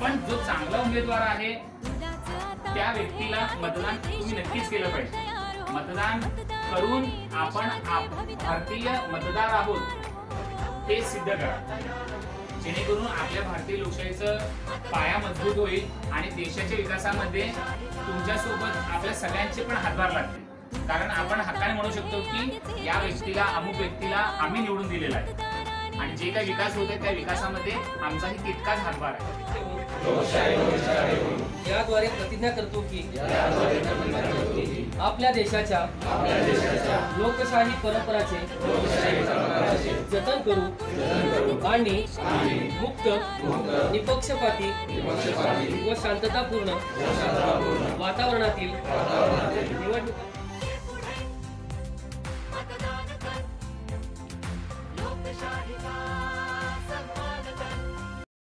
पण जो चांगला उमेदवार आहे त्या व्यक्तीला मतदान तुम्ही नक्कीच केलं पाहिजे। मतदान करून आपण भारतीय मतदार आहोत हे सिद्ध करा, जेणेकरून आपल्या भारतीय लोकशाहीचा पाया मजबूत होईल आणि देशाच्या विकासामध्ये तुमच्यासोबत आपल्या सगळ्यांचे पण हातभार लागतील। कारण आपण हक्काने म्हणू शकतो की या व्यक्तीला, अमुक व्यक्तीला आम्ही निवडून दिलेला आहे आणि जे काही विकास होते त्या विकासामध्ये आमचाही तितकाच हातभार आहे। याद्वारे प्रतिज्ञा करतो की आपल्या देशाच्या लोकशाही परंपराचे जतन करू आणि मुक्त, निपक्षपाती व शांततापूर्ण वातावरणातील